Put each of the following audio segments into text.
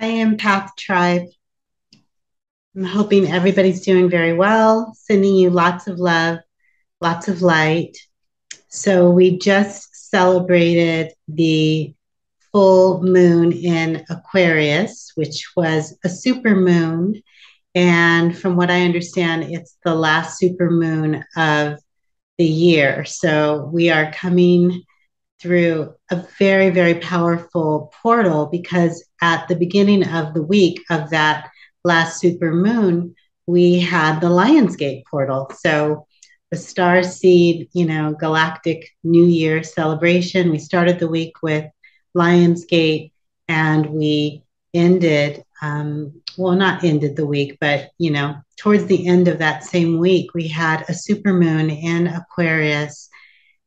Hi, Empath Tribe. I'm hoping everybody's doing very well, sending you lots of love, lots of light. So, we just celebrated the full moon in Aquarius, which was a super moon. And from what I understand, it's the last super moon of the year. So, we are coming through a very, very powerful portal because at the beginning of the week of that last super moon, we had the Lionsgate portal. So the star seed, galactic New Year celebration. We started the week with Lionsgate and we ended, well, not ended the week, but, towards the end of that same week, we had a super moon in Aquarius,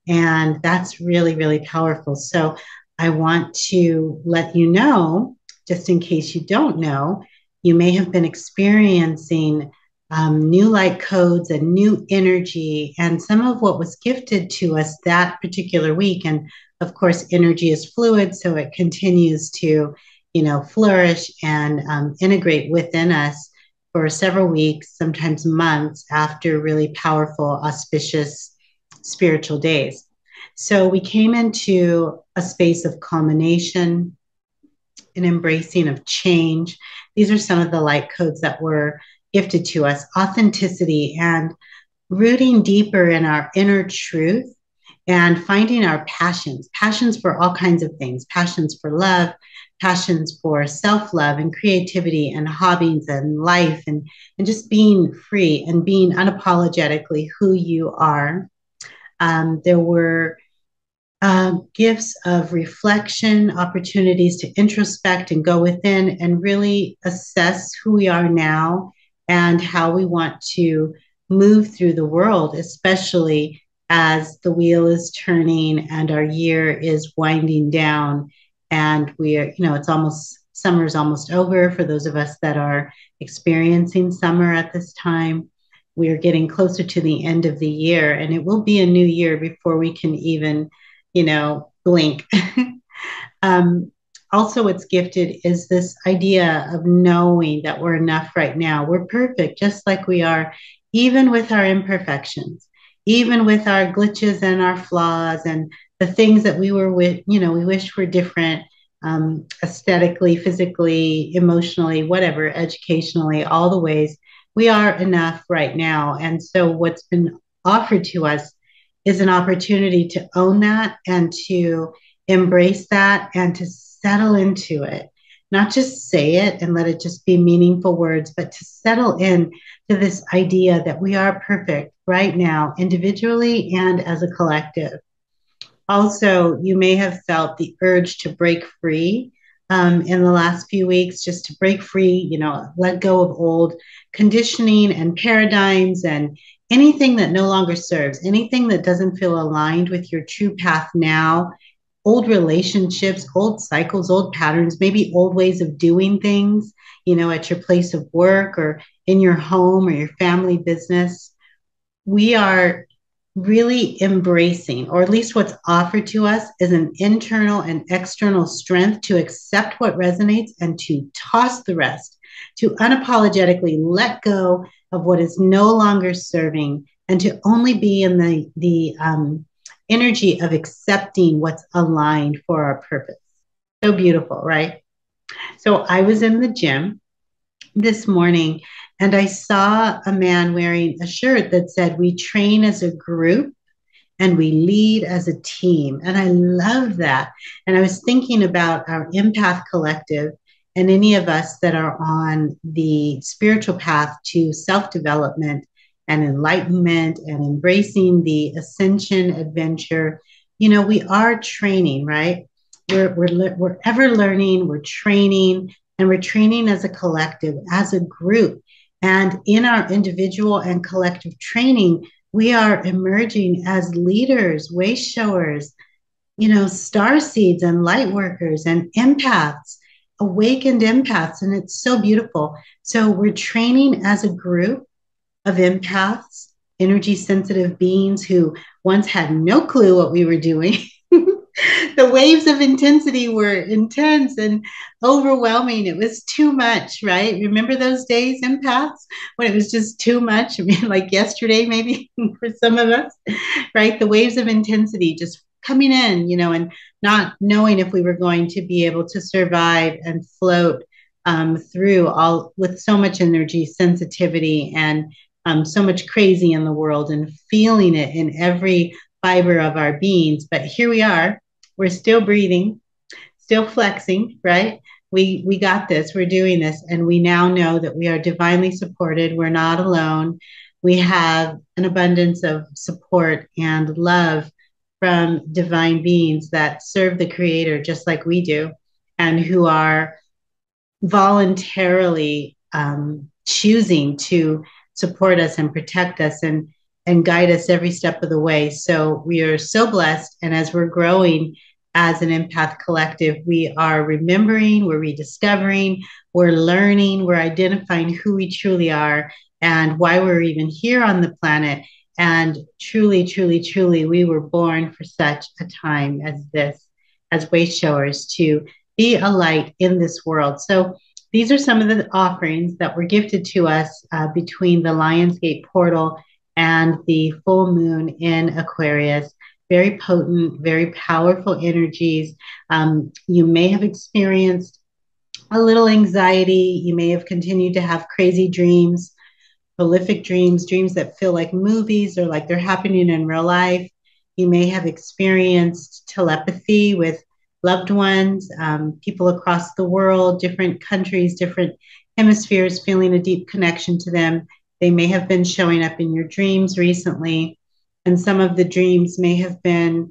and that's really, really powerful. So I want to let you know, just in case you don't know, you may have been experiencing new light codes and new energy, and some of what was gifted to us that particular week. And of course, energy is fluid, so it continues to, flourish and integrate within us for several weeks, sometimes months after really powerful, auspicious spiritual days. So we came into a space of culmination, an embracing of change. These are some of the light codes that were gifted to us: authenticity and rooting deeper in our inner truth and finding our passions for all kinds of things, passions for love, passions for self-love and creativity and hobbies and life, and just being free and being unapologetically who you are. There were gifts of reflection, opportunities to introspect and go within and really assess who we are now and how we want to move through the world, especially as the wheel is turning and our year is winding down. And we are, it's almost, summer's almost over for those of us that are experiencing summer at this time. We are getting closer to the end of the year, and it will be a new year before we can even blink. um, Also, what's gifted is this idea of knowing that we're enough right now. We're perfect, just like we are, even with our imperfections, even with our glitches and our flaws and the things that we were with, we wish were different, aesthetically, physically, emotionally, whatever, educationally, all the ways. We are enough right now. And so, what's been offered to us is an opportunity to own that and to embrace that and to settle into it. Not just say it and let it just be meaningful words, but to settle in to this idea that we are perfect right now, individually and as a collective. Also, you may have felt the urge to break free in the last few weeks, just to break free, let go of old conditioning and paradigms and anything that no longer serves, anything that doesn't feel aligned with your true path now, old relationships, old cycles, old patterns, maybe old ways of doing things, at your place of work or in your home or your family business. We are really embracing, or at least what's offered to us, is an internal and external strength to accept what resonates and to toss the rest, to unapologetically let go of what is no longer serving, and to only be in the energy of accepting what's aligned for our purpose. So beautiful, right? So I was in the gym this morning and I saw a man wearing a shirt that said, "We train as a group and we lead as a team." And I love that. And I was thinking about our Empath Collective and any of us that are on the spiritual path to self-development and enlightenment and embracing the ascension adventure. We are training, right? We're ever learning, we're training, and we're training as a collective, as a group. And in our individual and collective training, we are emerging as leaders, way showers, star seeds and light workers and empaths, awakened empaths. And it's so beautiful. So we're training as a group of empaths, energy sensitive beings who once had no clue what we were doing. The waves of intensity were intense and overwhelming. It was too much, right? Remember those days, empaths, when it was just too much? I mean, like yesterday, maybe for some of us, right? The waves of intensity just coming in, and not knowing if we were going to be able to survive and float through all with so much energy, sensitivity, and so much crazy in the world, and feeling it in every fiber of our beings. But here we are, we're still breathing, still flexing, right? We got this, we're doing this, and we now know that we are divinely supported. We're not alone. We have an abundance of support and love from divine beings that serve the creator just like we do, and who are voluntarily choosing to support us and protect us and guide us every step of the way. So we are so blessed. And as we're growing as an empath collective, we are remembering, we're rediscovering, we're learning, we're identifying who we truly are and why we're even here on the planet. And truly, truly, truly, we were born for such a time as this, as way showers, to be a light in this world. So these are some of the offerings that were gifted to us between the Lionsgate portal and the full moon in Aquarius. Very potent, very powerful energies. You may have experienced a little anxiety. You may have continued to have crazy dreams, prolific dreams, dreams that feel like movies or like they're happening in real life. You may have experienced telepathy with loved ones, people across the world, different countries, different hemispheres, feeling a deep connection to them. They may have been showing up in your dreams recently. And some of the dreams may have been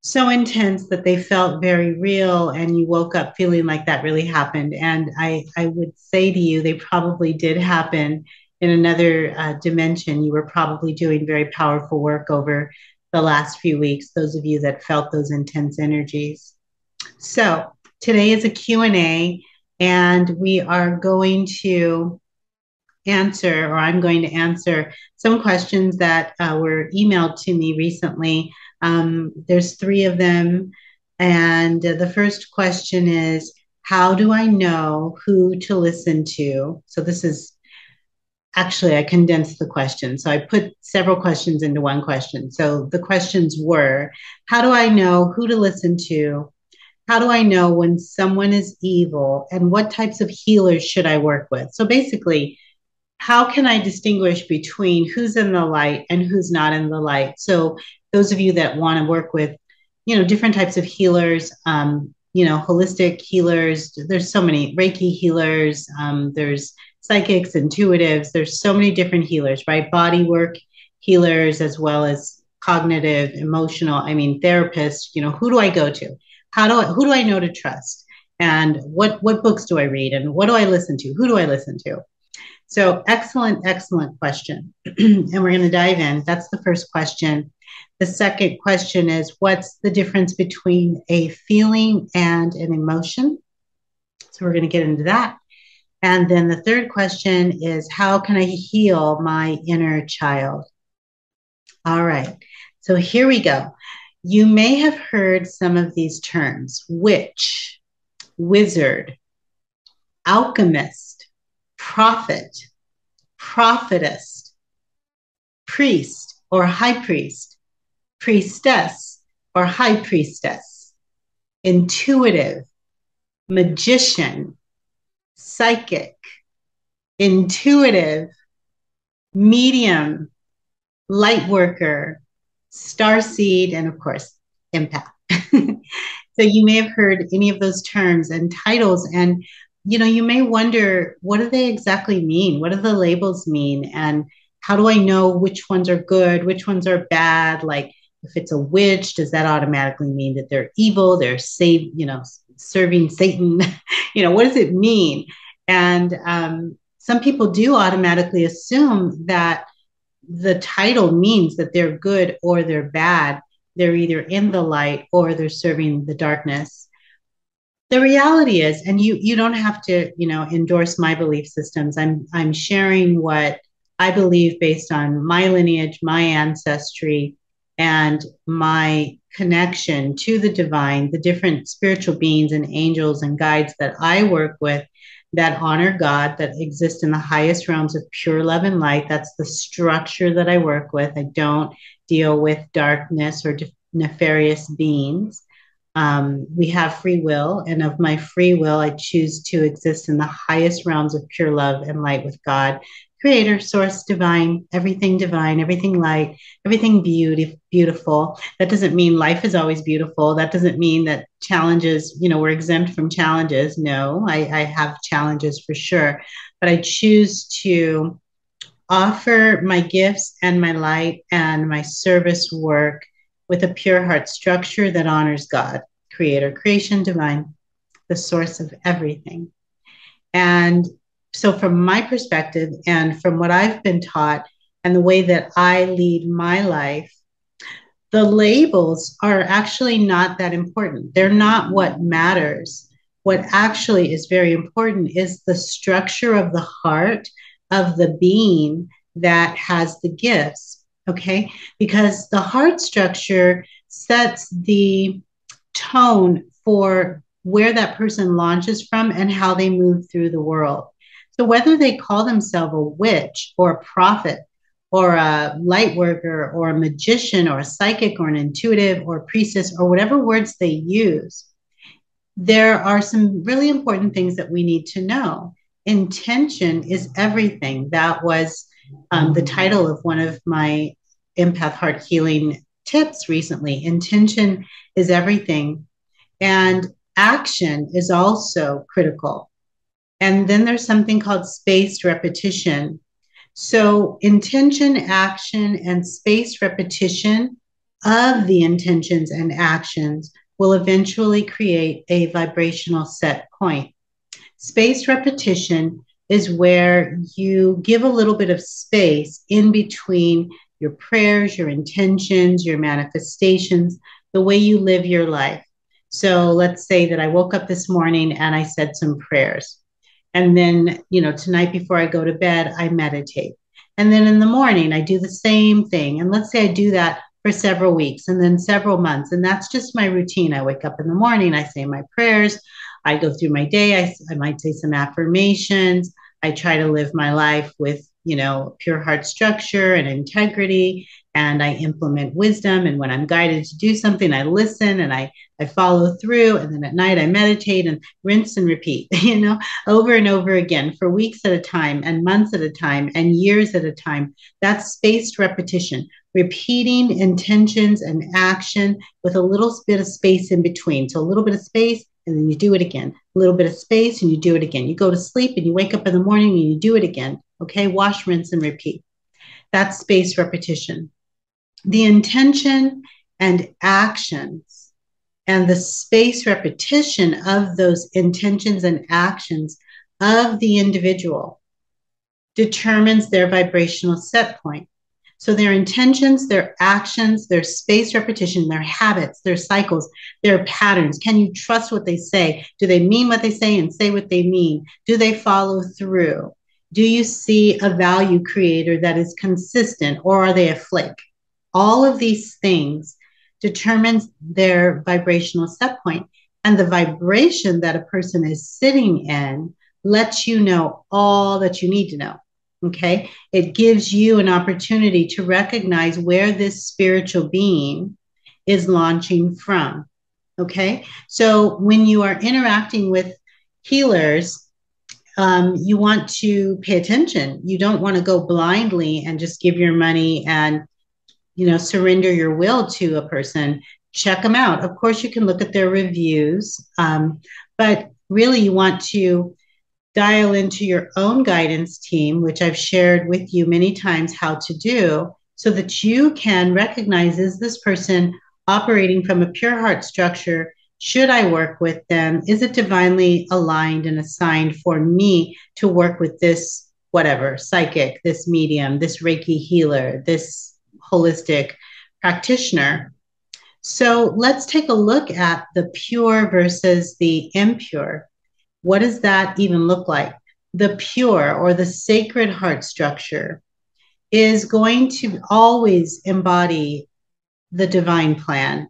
so intense that they felt very real, and you woke up feeling like that really happened. And I would say to you, they probably did happen in another dimension. You were probably doing very powerful work over the last few weeks, those of you that felt those intense energies. So today is a Q&A, and we are going to answer, or I'm going to answer some questions that were emailed to me recently. There's 3 of them. And the first question is, how do I know who to listen to? So this is actually, I condensed the question. So I put several questions into one question. So the questions were, how do I know who to listen to? How do I know when someone is evil? And what types of healers should I work with? So basically, how can I distinguish between who's in the light and who's not in the light? So those of you that want to work with, different types of healers, holistic healers, there's so many Reiki healers, there's psychics, intuitives, there's so many different healers, right? Body work healers, as well as cognitive, emotional, therapists, who do I go to? Who do I know to trust? And what books do I read? And what do I listen to? Who do I listen to? So excellent, excellent question. And we're going to dive in. That's the first question. The second question is, what's the difference between a feeling and an emotion? So we're going to get into that. And then the third question is, how can I heal my inner child? All right. So here we go. You may have heard some of these terms: witch, wizard, alchemist, prophet, prophetess, priest or high priest, priestess or high priestess, intuitive, magician, psychic, intuitive, medium, light worker, starseed, and of course, empath. So you may have heard any of those terms and titles, and you may wonder, what do they exactly mean? What do the labels mean? And how do I know which ones are good, which ones are bad? Like, if it's a witch, does that automatically mean that they're evil? They're serving Satan? What does it mean? And some people do automatically assume that the title means that they're good or they're bad. They're either in the light or they're serving the darkness. The reality is, and you don't have to, endorse my belief systems. I'm sharing what I believe based on my lineage, my ancestry, and my connection to the divine, the different spiritual beings and angels and guides that I work with that honor God, that exist in the highest realms of pure love and light. That's the structure that I work with. I don't deal with darkness or nefarious beings. We have free will, and of my free will, I choose to exist in the highest realms of pure love and light with God, creator, source, divine, everything light, everything beautiful. That doesn't mean life is always beautiful. That doesn't mean that challenges, we're exempt from challenges. No, I have challenges for sure, but I choose to offer my gifts and my light and my service work with a pure heart structure that honors God, creator, creation, divine, the source of everything. And so from my perspective and from what I've been taught and the way that I lead my life, the labels are actually not that important. They're not what matters. What actually is very important is the structure of the heart of the being that has the gifts, okay? Because the heart structure sets the tone for where that person launches from and how they move through the world. So whether they call themselves a witch or a prophet or a light worker or a magician or a psychic or an intuitive or a priestess or whatever words they use, there are some really important things that we need to know. Intention is everything. That was the title of one of my empath heart healing tips recently. Intention is everything. And action is also critical. And then there's something called spaced repetition. So intention, action, and spaced repetition of the intentions and actions will eventually create a vibrational set point. Spaced repetition is where you give a little bit of space in between your prayers, your intentions, your manifestations, the way you live your life. So let's say that I woke up this morning and I said some prayers. And then, tonight before I go to bed, I meditate. And then in the morning, I do the same thing. And let's say I do that for several weeks and then several months. And that's just my routine. I wake up in the morning, I say my prayers, I go through my day, I might say some affirmations. I try to live my life with, pure heart structure and integrity. And I implement wisdom. And when I'm guided to do something, I listen and I follow through. And then at night, I meditate and rinse and repeat, over and over again for weeks at a time and months at a time and years at a time. That's spaced repetition, repeating intentions and action with a little bit of space in between. So a little bit of space, and then you do it again. A little bit of space, and you do it again. You go to sleep, and you wake up in the morning, and you do it again. Okay, wash, rinse, and repeat. That's spaced repetition. The intention and actions and the spaced repetition of those intentions and actions of the individual determines their vibrational set point. So their intentions, their actions, their spaced repetition, their habits, their cycles, their patterns. Can you trust what they say? Do they mean what they say and say what they mean? Do they follow through? Do you see a value creator that is consistent, or are they a flake? All of these things determines their vibrational set point. And the vibration that a person is sitting in lets you know all that you need to know. Okay. It gives you an opportunity to recognize where this spiritual being is launching from. Okay. So when you are interacting with healers, you want to pay attention. You don't want to go blindly and just give your money and, surrender your will to a person. Check them out. Of course, you can look at their reviews, but really you want to dial into your own guidance team, which I've shared with you many times how to do, so that you can recognize, is this person operating from a pure heart structure? Should I work with them? Is it divinely aligned and assigned for me to work with this, whatever, psychic, this medium, this Reiki healer, this holistic practitioner? So let's take a look at the pure versus the impure. What does that even look like? The pure or the sacred heart structure is going to always embody the divine plan.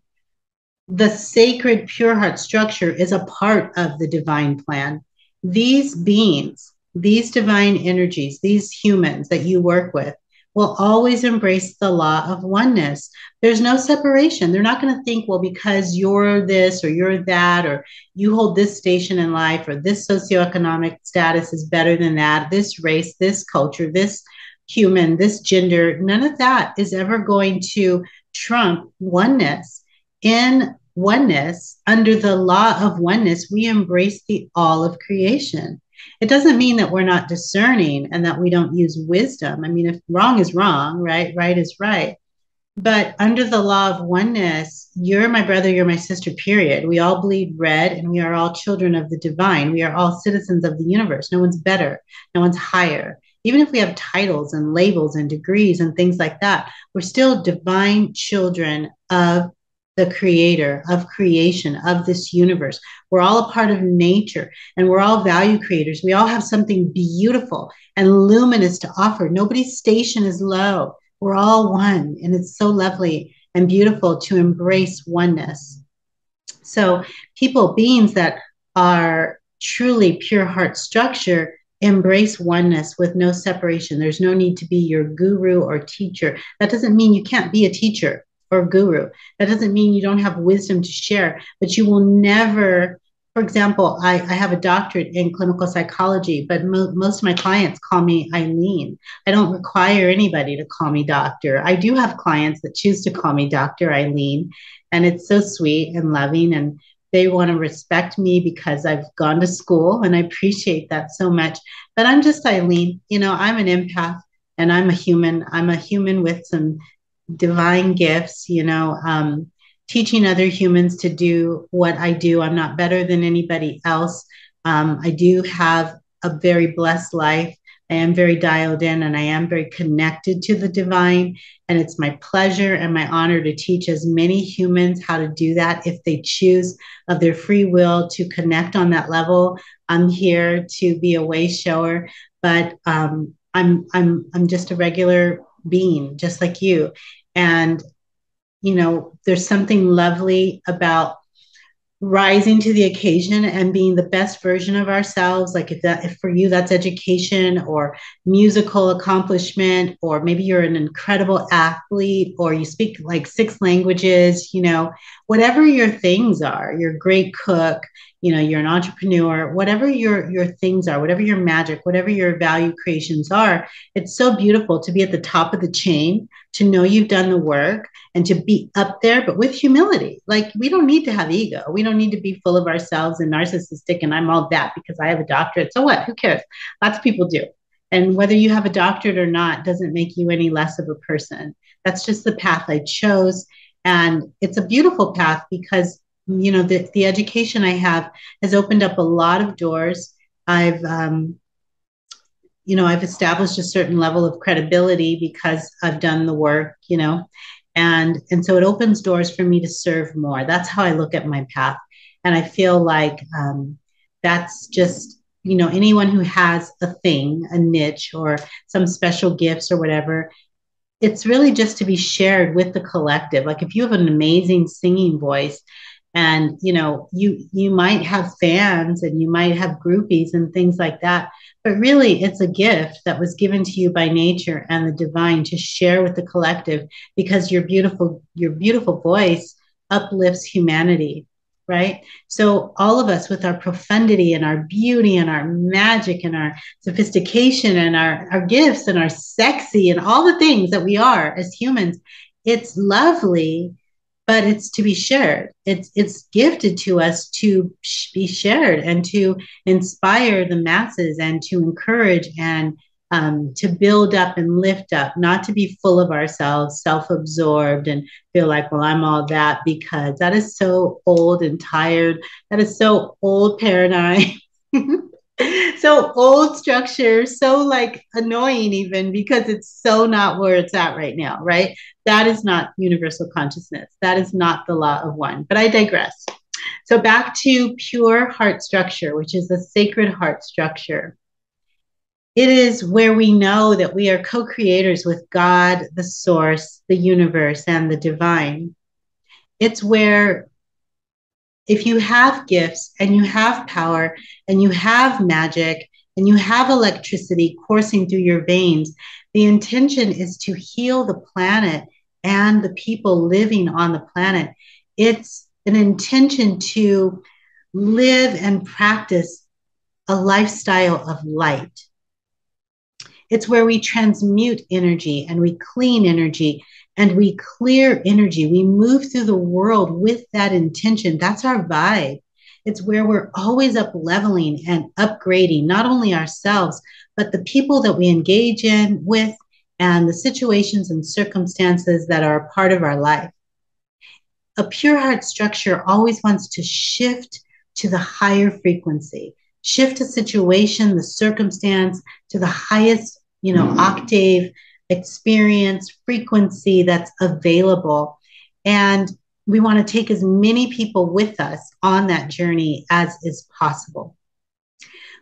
The sacred pure heart structure is a part of the divine plan. These beings, these divine energies, these humans that you work with will always embrace the law of oneness. There's no separation. They're not going to think, well, because you're this or you're that, or you hold this station in life, or this socioeconomic status is better than that, this race, this culture, this human, this gender. None of that is ever going to trump oneness. In oneness, under the law of oneness, we embrace the all of creation. It doesn't mean that we're not discerning and that we don't use wisdom. I mean, if wrong is wrong, right? Right is right. But under the law of oneness, you're my brother, you're my sister, period. We all bleed red and we are all children of the divine. We are all citizens of the universe. No one's better, no one's higher. Even if we have titles and labels and degrees and things like that, we're still divine children of the creator, of creation, of this universe. We're all a part of nature and we're all value creators. We all have something beautiful and luminous to offer. Nobody's station is low. We're all one, and it's so lovely and beautiful to embrace oneness. So, people, beings that are truly pure heart structure, embrace oneness with no separation. There's no need to be your guru or teacher. That doesn't mean you can't be a teacher or guru. That doesn't mean you don't have wisdom to share, but you will never. For example, I have a doctorate in clinical psychology, but most of my clients call me Eileen. I don't require anybody to call me doctor. I do have clients that choose to call me Dr. Eileen, and it's so sweet and loving, and they want to respect me because I've gone to school, and I appreciate that so much. But I'm just Eileen. I'm an empath, and I'm a human. I'm a human with some divine gifts, teaching other humans to do what I do. I'm not better than anybody else. I do have a very blessed life. I am very dialed in and I am very connected to the divine. And it's my pleasure and my honor to teach as many humans how to do that if they choose of their free will to connect on that level. I'm here to be a way shower, but I'm just a regular being, just like you. And there's something lovely about rising to the occasion and being the best version of ourselves. Like if for you that's education or musical accomplishment, or maybe you're an incredible athlete or you speak like 6 languages, whatever your things are, you're a great cook, you're an entrepreneur, whatever your things are, whatever your magic, whatever your value creations are, it's so beautiful to be at the top of the chain, to know you've done the work and to be up there, but with humility. Like, we don't need to have ego. We don't need to be full of ourselves and narcissistic and I'm all that because I have a doctorate. So what? Who cares? Lots of people do. And whether you have a doctorate or not doesn't make you any less of a person. That's just the path I chose. And it's a beautiful path because, the education I have has opened up a lot of doors. I've established a certain level of credibility because I've done the work, and so it opens doors for me to serve more. That's how I look at my path. And I feel like that's just, anyone who has a thing, a niche or some special gifts or whatever, it's really just to be shared with the collective. Like if you have an amazing singing voice, and you might have fans and you might have groupies and things like that, but really it's a gift that was given to you by nature and the divine to share with the collective, because your beautiful voice uplifts humanity, right? So all of us with our profundity and our beauty and our magic and our sophistication and our gifts and our sexy and all the things that we are as humans, it's lovely, but it's to be shared. It's gifted to us to be shared and to inspire the masses and to encourage and to build up and lift up, not to be full of ourselves, self-absorbed and feel like, well, I'm all that, because that is so old and tired. That is so old paradigm. So old structure, so like annoying even, because it's so not where it's at right now, right? That is not universal consciousness. That is not the law of one. But I digress. So back to pure heart structure, which is the sacred heart structure. It is where we know that we are co-creators with God, the source, the universe, and the divine. It's where if you have gifts and you have power and you have magic and you have electricity coursing through your veins, the intention is to heal the planet and the people living on the planet. It's an intention to live and practice a lifestyle of light. It's where we transmute energy and we clean energy and we clear energy. We move through the world with that intention. That's our vibe. It's where we're always up leveling and upgrading, not only ourselves, but the people that we engage in with and the situations and circumstances that are a part of our life. A pure heart structure always wants to shift to the higher frequency, shift a situation, the circumstance to the highest, octave, experience, frequency that's available. And we want to take as many people with us on that journey as is possible.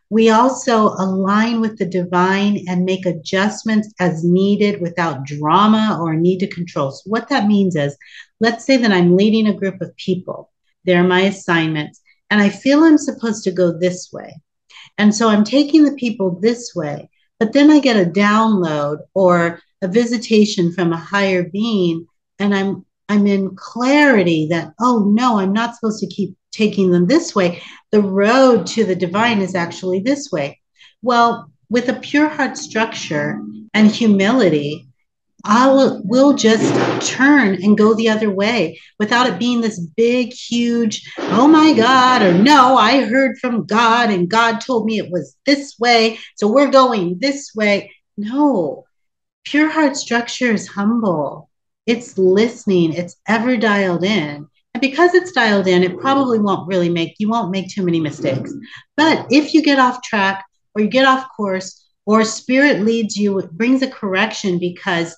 We also align with the divine and make adjustments as needed without drama or need to control. So what that means is, let's say that I'm leading a group of people. They're my assignments, and I feel I'm supposed to go this way. And so I'm taking the people this way, but then I get a download or a visitation from a higher being, and I'm in clarity that, oh no, I'm not supposed to keep taking them this way. The road to the divine is actually this way. Well, with a pure heart structure and humility, we'll just turn and go the other way without it being this big, huge, oh my God, or no, I heard from God and God told me it was this way, so we're going this way. No, pure heart structure is humble. It's listening. It's ever dialed in. And because it's dialed in, it probably you won't make too many mistakes. But if you get off track or you get off course or spirit leads you, it brings a correction because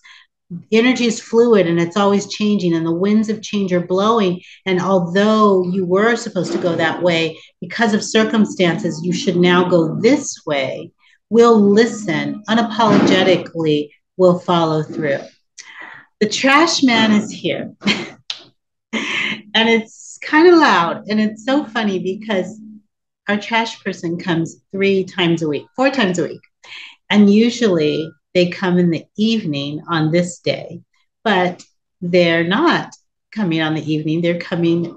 energy is fluid and it's always changing and the winds of change are blowing. And although you were supposed to go that way, because of circumstances, you should now go this way. We'll listen unapologetically. We'll follow through. The trash man is here. And it's kind of loud. And it's so funny because our trash person comes 4 times a week. And usually they come in the evening on this day, but they're not coming on the evening. They're coming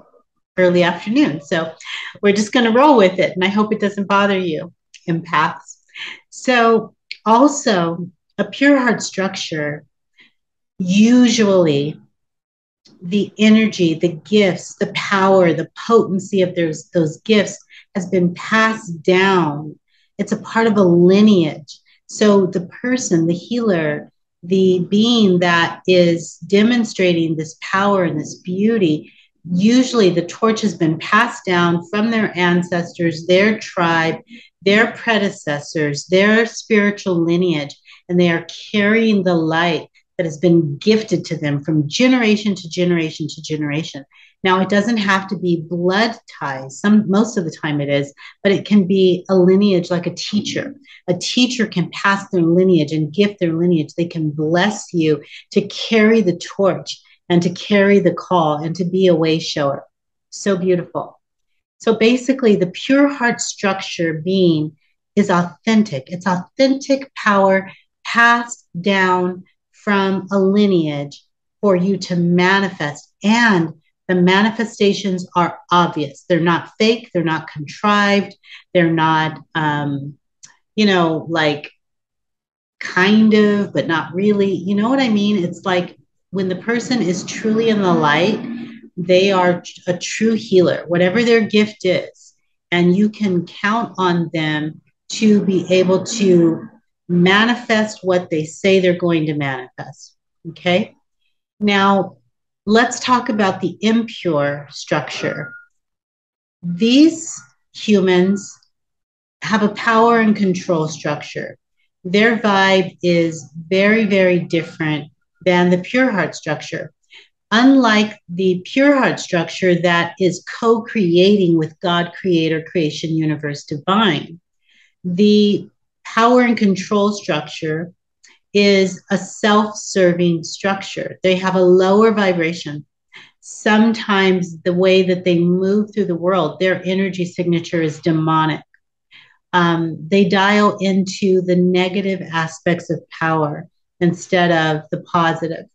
early afternoon. So we're just going to roll with it. And I hope it doesn't bother you, empaths. So also a pure heart structure, usually the energy, the gifts, the power, the potency of those gifts has been passed down. It's a part of a lineage. So the person, the healer, the being that is demonstrating this power and this beauty, usually the torch has been passed down from their ancestors, their tribe, their predecessors, their spiritual lineage, and they are carrying the light that has been gifted to them from generation to generation to generation. Now, it doesn't have to be blood ties. Most of the time it is, but it can be a lineage like a teacher. A teacher can pass their lineage and gift their lineage. They can bless you to carry the torch and to carry the call and to be a way shower. So beautiful. So basically, the pure heart structure being is authentic. It's authentic power passed down from a lineage for you to manifest. And the manifestations are obvious. They're not fake. They're not contrived. They're not, like kind of, but not really. You know what I mean? It's like when the person is truly in the light, they are a true healer, whatever their gift is. And you can count on them to be able to manifest what they say they're going to manifest. Okay. Now, let's talk about the impure structure. These humans have a power and control structure. Their vibe is very, very different than the pure heart structure. Unlike the pure heart structure that is co-creating with God, creator, creation, universe, divine, the power and control structure is a self-serving structure. They have a lower vibration. Sometimes the way that they move through the world, their energy signature is demonic. They dial into the negative aspects of power instead of the positive.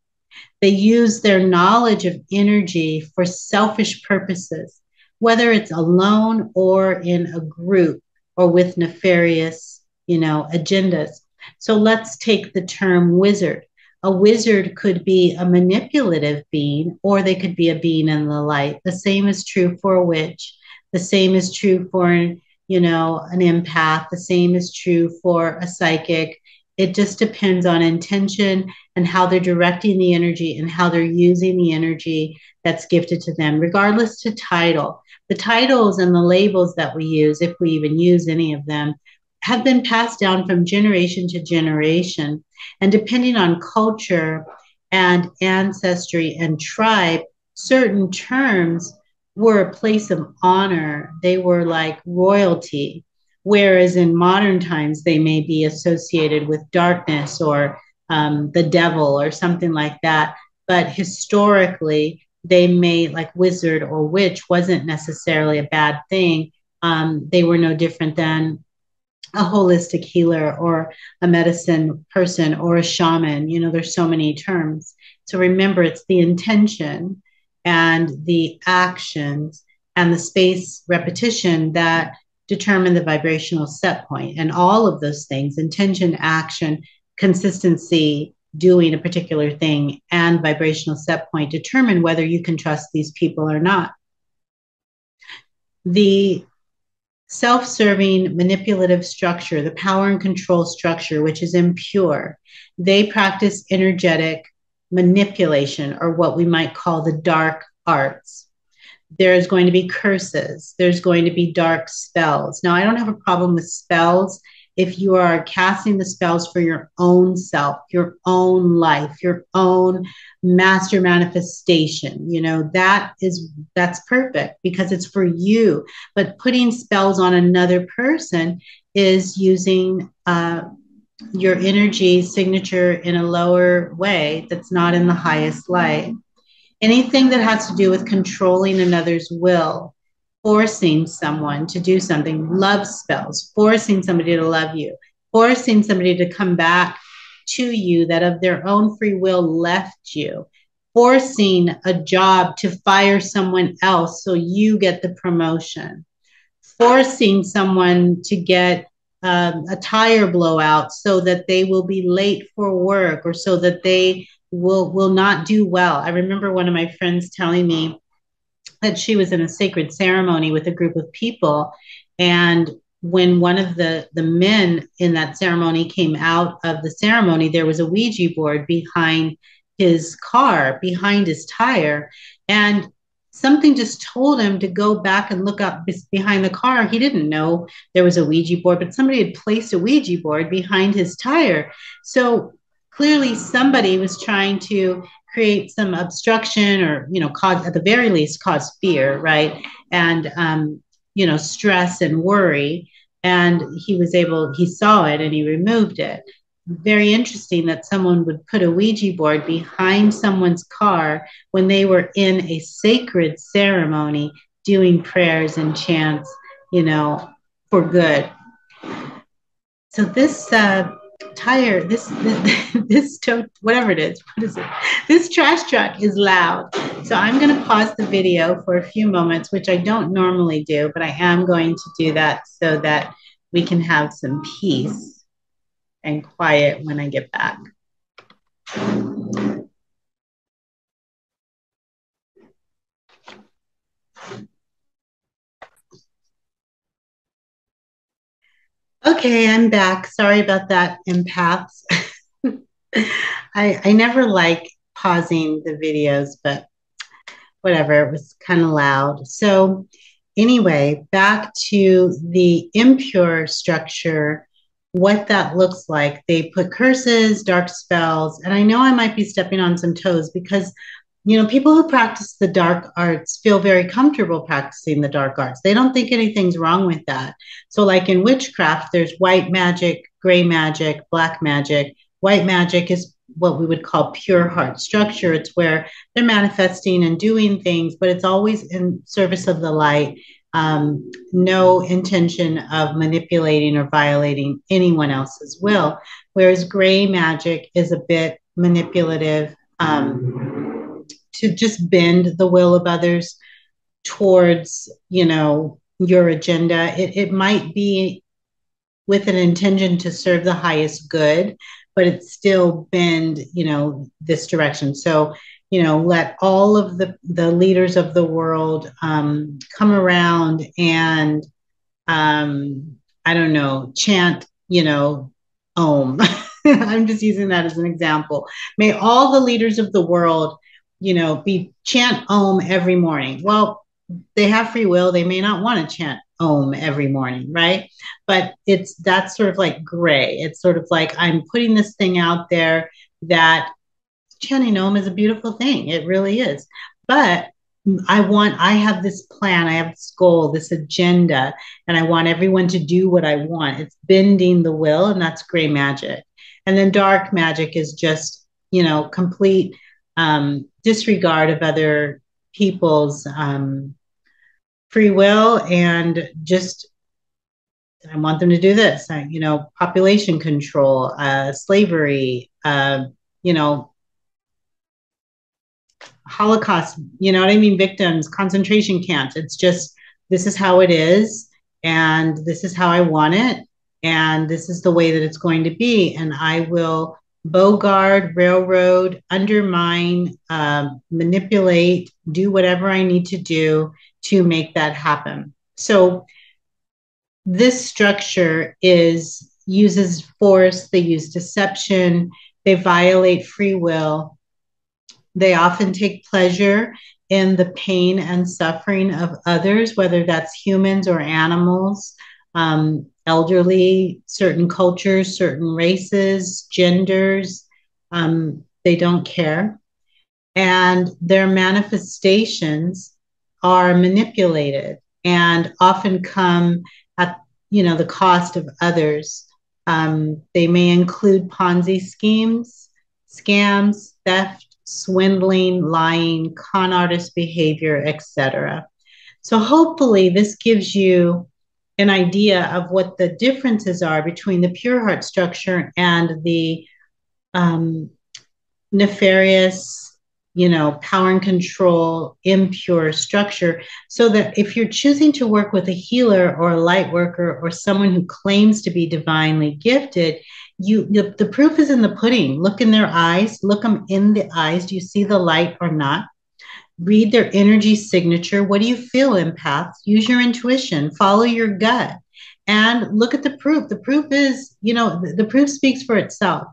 They use their knowledge of energy for selfish purposes, whether it's alone or in a group or with nefarious, agendas. So let's take the term wizard. A wizard could be a manipulative being, or they could be a being in the light. The same is true for a witch. The same is true for an empath. The same is true for a psychic. It just depends on intention and how they're directing the energy and how they're using the energy that's gifted to them, regardless to title. The titles and the labels that we use, if we even use any of them, have been passed down from generation to generation. And depending on culture and ancestry and tribe, certain terms were a place of honor. They were like royalty. Whereas in modern times, they may be associated with darkness or the devil or something like that. But historically, they may, like wizard or witch, wasn't necessarily a bad thing. They were no different than a holistic healer or a medicine person or a shaman. There's so many terms. So remember, it's the intention and the actions and the space repetition that determine the vibrational set point. And all of those things, intention, action, consistency, doing a particular thing, and vibrational set point, determine whether you can trust these people or not. The self-serving manipulative structure, the power and control structure, which is impure, they practice energetic manipulation, or what we might call the dark arts. There's going to be curses. There's going to be dark spells. Now, I don't have a problem with spells if you are casting the spells for your own self, your own life, your own master manifestation. That's perfect because it's for you. But putting spells on another person is using your energy signature in a lower way that's not in the highest light. Anything that has to do with controlling another's will, forcing someone to do something, love spells, forcing somebody to love you, forcing somebody to come back to you that of their own free will left you, forcing a job to fire someone else so you get the promotion, forcing someone to get a tire blowout so that they will be late for work or so that they will not do well. I remember one of my friends telling me that she was in a sacred ceremony with a group of people, and when one of the men in that ceremony came out of the ceremony, there was a Ouija board behind his car, behind his tire, and something just told him to go back and look up behind the car. He didn't know there was a Ouija board, but somebody had placed a Ouija board behind his tire. So clearly somebody was trying to create some obstruction or, cause, at the very least, cause fear, right? And, stress and worry. And he saw it and he removed it. Very interesting that someone would put a Ouija board behind someone's car when they were in a sacred ceremony doing prayers and chants, for good. So this tire, whatever it is, what is it? This trash truck is loud. So I'm going to pause the video for a few moments, which I don't normally do, but I am going to do that so that we can have some peace and quiet when I get back. Okay, I'm back. Sorry about that, empaths. I never like pausing the videos, but whatever, it was kind of loud. So anyway, back to the impure structure, what that looks like. They put curses, dark spells, and I know I might be stepping on some toes because people who practice the dark arts feel very comfortable practicing the dark arts. They don't think anything's wrong with that. So like in witchcraft, there's white magic, gray magic, black magic. White magic is what we would call pure heart structure. It's where they're manifesting and doing things, but it's always in service of the light. No intention of manipulating or violating anyone else's will. Whereas gray magic is a bit manipulative, to just bend the will of others towards, your agenda. It might be with an intention to serve the highest good, but it's still bend, this direction. So, let all of the leaders of the world come around and, I don't know, chant, Om. I'm just using that as an example. May all the leaders of the world, be chant Om every morning. Well, they have free will. They may not want to chant Om every morning, right? But that's sort of like gray. It's sort of like I'm putting this thing out there that chanting Om is a beautiful thing. It really is. But I have this plan, I have this goal, this agenda, and I want everyone to do what I want. It's bending the will, and that's gray magic. And then dark magic is just, complete disregard of other people's free will, and just I want them to do this, population control, slavery, Holocaust, you know what I mean? Victims, concentration camps. It's just, this is how it is, and this is how I want it, and this is the way that it's going to be. And I will bogart, railroad, undermine, manipulate, do whatever I need to do to make that happen. So this structure uses force, they use deception, they violate free will. They often take pleasure in the pain and suffering of others, whether that's humans or animals, elderly, certain cultures, certain races, genders. They don't care. And their manifestations are manipulated and often come at the cost of others. They may include Ponzi schemes, scams, theft, swindling, lying, con artist behavior, etc. So hopefully this gives you an idea of what the differences are between the pure heart structure and the nefarious, power and control, impure structure, so that if you're choosing to work with a healer or a light worker or someone who claims to be divinely gifted, the proof is in the pudding. Look in their eyes, look them in the eyes. Do you see the light or not? Read their energy signature. What do you feel, empath? Use your intuition, follow your gut, and look at the proof. The proof is, the proof speaks for itself.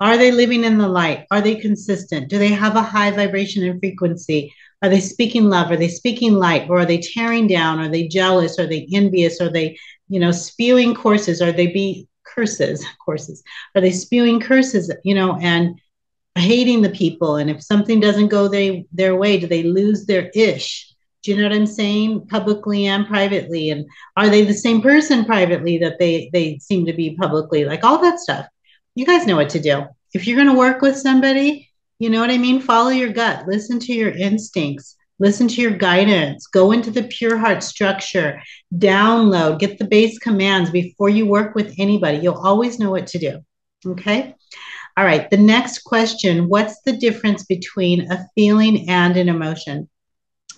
Are they living in the light? Are they consistent? Do they have a high vibration and frequency? Are they speaking love? Are they speaking light? Or are they tearing down? Are they jealous? Are they envious? Are they, spewing courses? Are they be curses? Courses? Are they spewing curses? And hating the people? And if something doesn't go their way, do they lose their ish? Do you know what I'm saying? Publicly and privately. And are they the same person privately that they seem to be publicly? Like all that stuff. You guys know what to do. If you're going to work with somebody, you know what I mean? Follow your gut. Listen to your instincts. Listen to your guidance. Go into the pure heart structure. Download. Get the base commands before you work with anybody. You'll always know what to do. Okay? All right. The next question, what's the difference between a feeling and an emotion?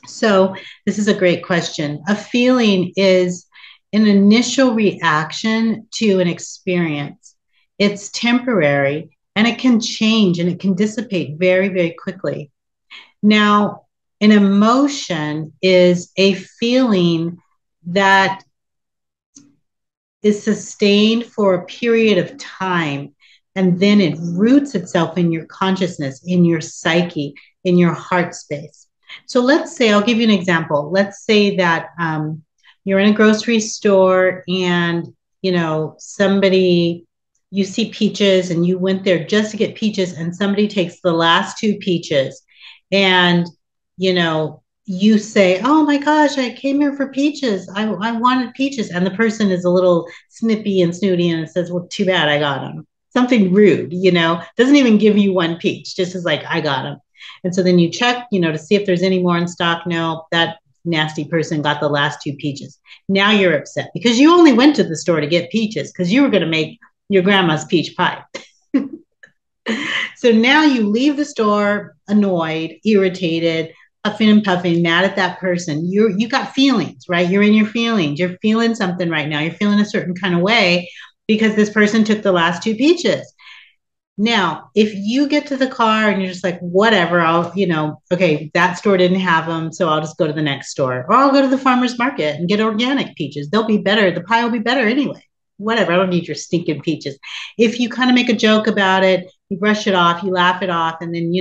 So this is a great question. A feeling is an initial reaction to an experience. It's temporary, and it can change and it can dissipate very, very quickly. Now, an emotion is a feeling that is sustained for a period of time, and then it roots itself in your consciousness, in your psyche, in your heart space. So let's say, I'll give you an example. Let's say that you're in a grocery store and, you see peaches and you went there just to get peaches, and somebody takes the last two peaches, and, you say, oh my gosh, I came here for peaches. I wanted peaches. And the person is a little snippy and snooty and says, well, too bad I got them. something rude, doesn't even give you one peach, just is like, I got them. And so then you check, to see if there's any more in stock. No, that nasty person got the last 2 peaches. Now you're upset because you only went to the store to get peaches because you were going to make your grandma's peach pie. So now you leave the store annoyed, irritated, puffing and puffing, mad at that person. You got feelings, right? You're in your feelings. You're feeling something right now. You're feeling a certain kind of way because this person took the last 2 peaches. Now, if you get to the car and you're just like, whatever, okay, that store didn't have them, so I'll just go to the next store. Or I'll go to the farmer's market and get organic peaches. They'll be better. The pie will be better anyway. Whatever, I don't need your stinking peaches. If you kind of make a joke about it, you brush it off, you laugh it off, and then,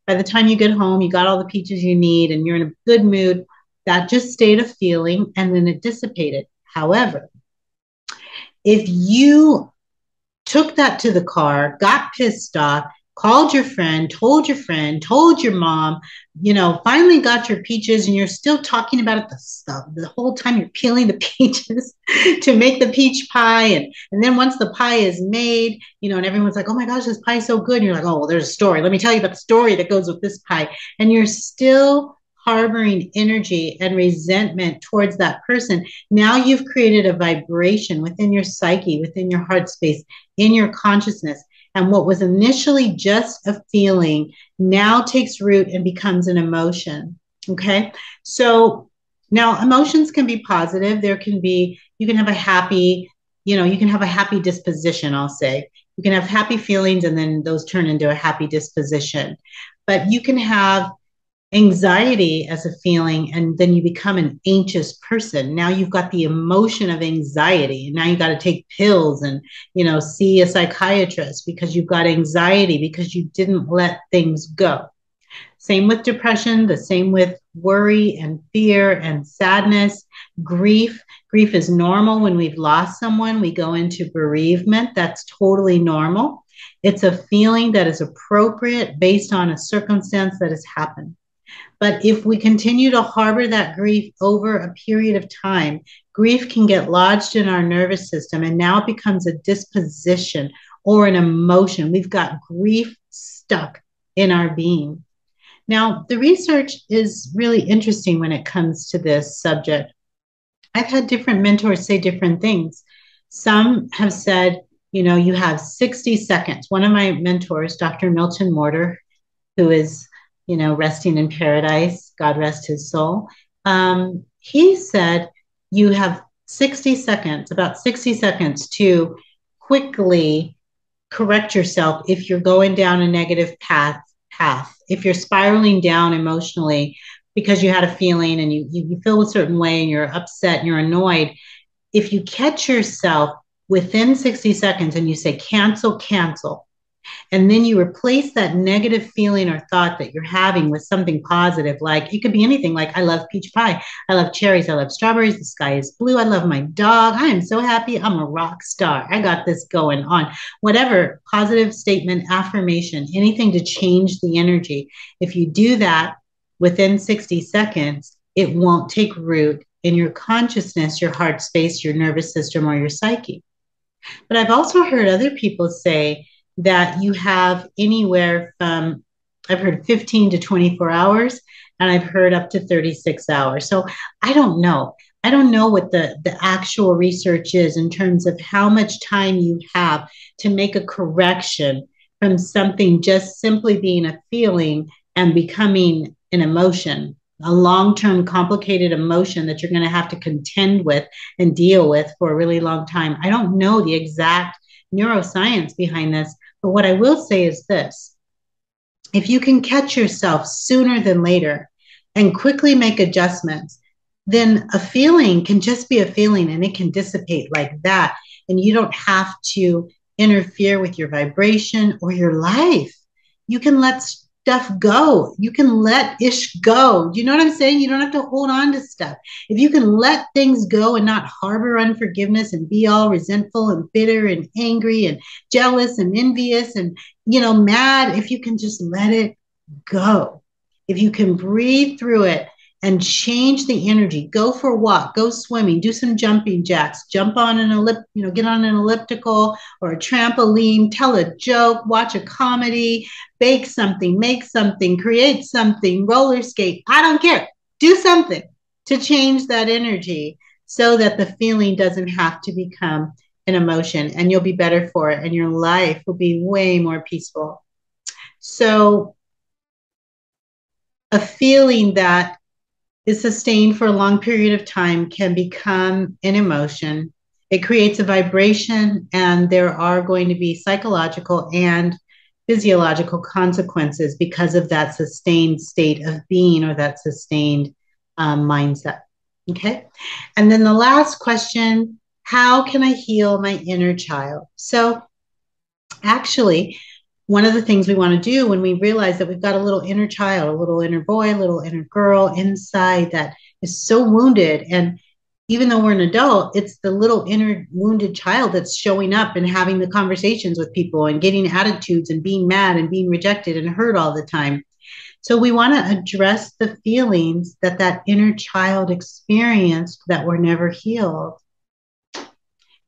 by the time you get home, you got all the peaches you need and you're in a good mood. That just stayed a feeling and then it dissipated. However, if you took that to the car, got pissed off, called your friend, told your mom, finally got your peaches and you're still talking about it the whole time you're peeling the peaches to make the peach pie. And then once the pie is made, and everyone's like, oh my gosh, this pie is so good. And you're like, oh, well, there's a story. Let me tell you about the story that goes with this pie. And you're still harboring energy and resentment towards that person. Now you've created a vibration within your psyche, within your heart space, in your consciousness. And what was initially just a feeling now takes root and becomes an emotion. Okay. So now emotions can be positive. You can have a happy, you can have a happy disposition, I'll say. You can have happy feelings and then those turn into a happy disposition. But you can have anxiety as a feeling and then you become an anxious person. Now you've got the emotion of anxiety and now you got to take pills and see a psychiatrist because you've got anxiety because you didn't let things go. Same with depression, the same with worry and fear and sadness. Grief is normal. When we've lost someone, we go into bereavement. That's totally normal. It's a feeling that is appropriate based on a circumstance that has happened. But if we continue to harbor that grief over a period of time, grief can get lodged in our nervous system and now it becomes a disposition or an emotion. We've got grief stuck in our being. Now, the research is really interesting when it comes to this subject. I've had different mentors say different things. Some have said, you have 60 seconds. One of my mentors, Dr. Milton Mortar, who is resting in paradise, God rest his soul. He said you have 60 seconds, about 60 seconds to quickly correct yourself if you're going down a negative path. If you're spiraling down emotionally because you had a feeling and you feel a certain way and you're upset and you're annoyed, if you catch yourself within 60 seconds and you say, cancel, and then you replace that negative feeling or thought that you're having with something positive, like it could be anything, like I love peach pie, I love cherries, I love strawberries, the sky is blue, I love my dog, I am so happy, I'm a rock star, I got this going on. Whatever positive statement, affirmation, anything to change the energy. If you do that within 60 seconds, it won't take root in your consciousness, your heart space, your nervous system, or your psyche. But I've also heard other people say that you have anywhere from, I've heard 15 to 24 hours, and I've heard up to 36 hours. So I don't know. I don't know what the actual research is in terms of how much time you have to make a correction from something just simply being a feeling and becoming an emotion, a long-term complicated emotion that you're going to have to contend with and deal with for a really long time. I don't know the exact neuroscience behind this, but what I will say is this. If you can catch yourself sooner than later and quickly make adjustments, then a feeling can just be a feeling and it can dissipate like that. And you don't have to interfere with your vibration or your life. You can let stuff go. You can let ish go. You know what I'm saying? You don't have to hold on to stuff. If you can let things go and not harbor unforgiveness and be all resentful and bitter and angry and jealous and envious and, mad, if you can just let it go, if you can breathe through it and change the energy. Go for a walk, go swimming, do some jumping jacks, jump on get on an elliptical or a trampoline, tell a joke, watch a comedy, bake something, make something, create something, roller skate. I don't care. Do something to change that energy so that the feeling doesn't have to become an emotion, and you'll be better for it and your life will be way more peaceful. So a feeling that is sustained for a long period of time can become an emotion. It creates a vibration, and there are going to be psychological and physiological consequences because of that sustained state of being or that sustained mindset. Okay. And then the last question, how can I heal my inner child? So actually, one of the things we want to do when we realize that we've got a little inner child, a little inner boy, a little inner girl inside that is so wounded. And even though we're an adult, it's the little inner wounded child that's showing up and having the conversations with people and getting attitudes and being mad and being rejected and hurt all the time. So we want to address the feelings that that inner child experienced that were never healed.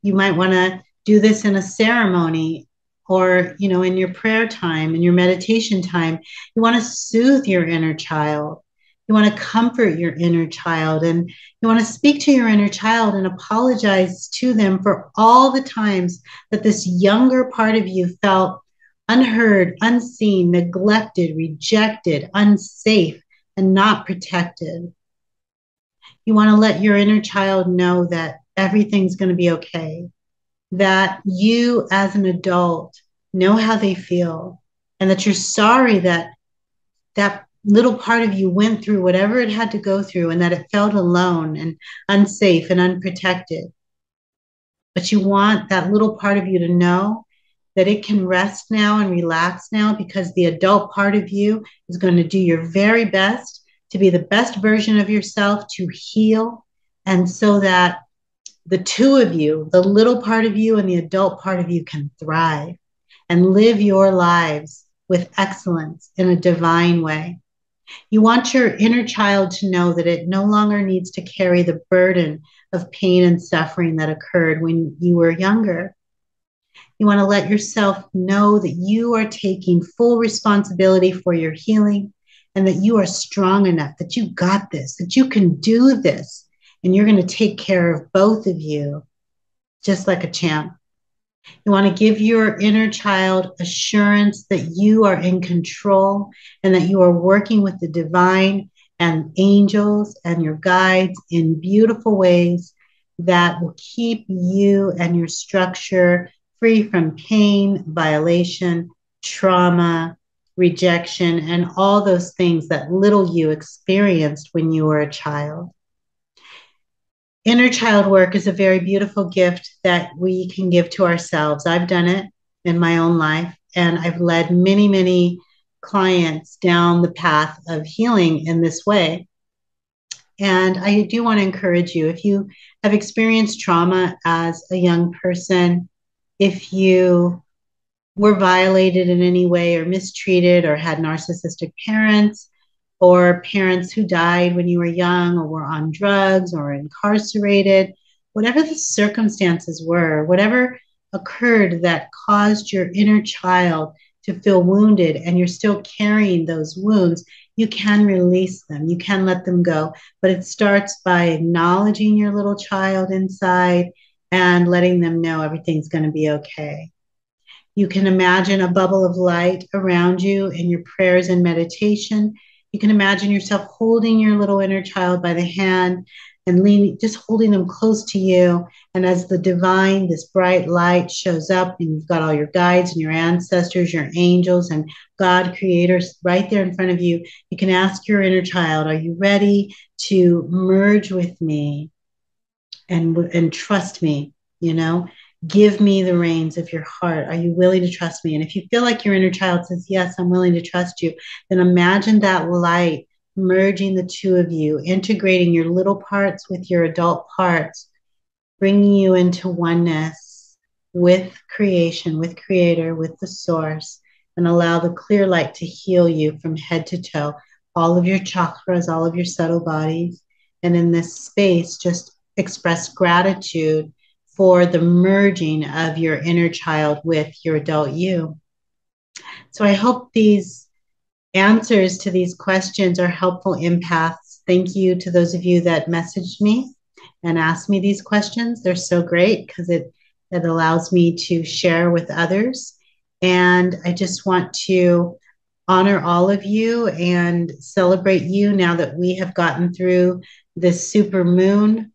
You might want to do this in a ceremony or, in your prayer time, in your meditation time. You want to soothe your inner child. You want to comfort your inner child, and you want to speak to your inner child and apologize to them for all the times that this younger part of you felt unheard, unseen, neglected, rejected, unsafe, and not protected. You want to let your inner child know that everything's going to be okay, that you as an adult know how they feel, and that you're sorry that that little part of you went through whatever it had to go through and that it felt alone and unsafe and unprotected. But you want that little part of you to know that it can rest now and relax now, because the adult part of you is going to do your very best to be the best version of yourself, to heal, and so that the two of you, the little part of you and the adult part of you, can thrive and live your lives with excellence in a divine way. You want your inner child to know that it no longer needs to carry the burden of pain and suffering that occurred when you were younger. You want to let yourself know that you are taking full responsibility for your healing, and that you are strong enough, that you got this, that you can do this, and you're going to take care of both of you just like a champ. You want to give your inner child assurance that you are in control and that you are working with the divine and angels and your guides in beautiful ways that will keep you and your structure free from pain, violation, trauma, rejection, and all those things that little you experienced when you were a child. Inner child work is a very beautiful gift that we can give to ourselves. I've done it in my own life, and I've led many, many clients down the path of healing in this way. And I do want to encourage you, if you have experienced trauma as a young person, if you were violated in any way or mistreated or had narcissistic parents, or parents who died when you were young or were on drugs or incarcerated, whatever the circumstances were, whatever occurred that caused your inner child to feel wounded and you're still carrying those wounds, you can release them. You can let them go. But it starts by acknowledging your little child inside and letting them know everything's going to be okay. You can imagine a bubble of light around you in your prayers and meditation. You can imagine yourself holding your little inner child by the hand and just holding them close to you. And as the divine, this bright light shows up, and you've got all your guides and your ancestors, your angels, and God creators right there in front of you, you can ask your inner child, are you ready to merge with me and trust me? Give me the reins of your heart. Are you willing to trust me? And if you feel like your inner child says, yes, I'm willing to trust you, then imagine that light merging the two of you, integrating your little parts with your adult parts, bringing you into oneness with creation, with creator, with the source, and allow the clear light to heal you from head to toe all of your chakras, all of your subtle bodies. And in this space, just express gratitude for the merging of your inner child with your adult you. So I hope these answers to these questions are helpful, empaths. Thank you to those of you that messaged me and asked me these questions. They're so great because it allows me to share with others. And I just want to honor all of you and celebrate you now that we have gotten through this super moon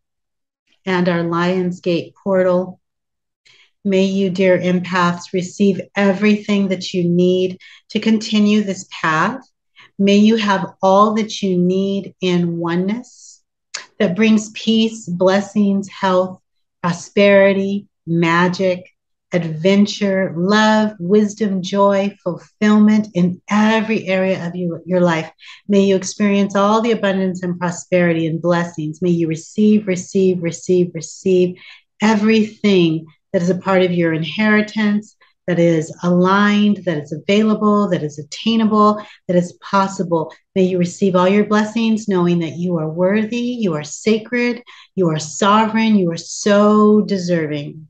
and our Lionsgate portal. May you, dear empaths, receive everything that you need to continue this path. May you have all that you need in oneness that brings peace, blessings, health, prosperity, magic, adventure, love, wisdom, joy, fulfillment in every area of your life. May you experience all the abundance and prosperity and blessings. May you receive, receive, receive, receive everything that is a part of your inheritance, that is aligned, that is available, that is attainable, that is possible. May you receive all your blessings, knowing that you are worthy, you are sacred, you are sovereign, you are so deserving.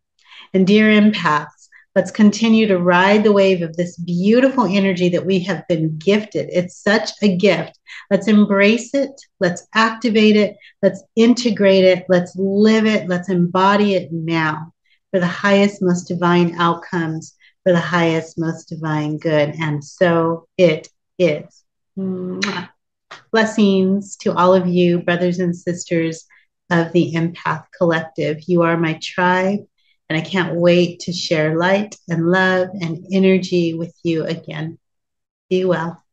And dear empaths, let's continue to ride the wave of this beautiful energy that we have been gifted. It's such a gift. Let's embrace it. Let's activate it. Let's integrate it. Let's live it. Let's embody it now for the highest, most divine outcomes, for the highest, most divine good. And so it is. Mwah. Blessings to all of you, brothers and sisters of the Empath Collective. You are my tribe, and I can't wait to share light and love and energy with you again. Be well.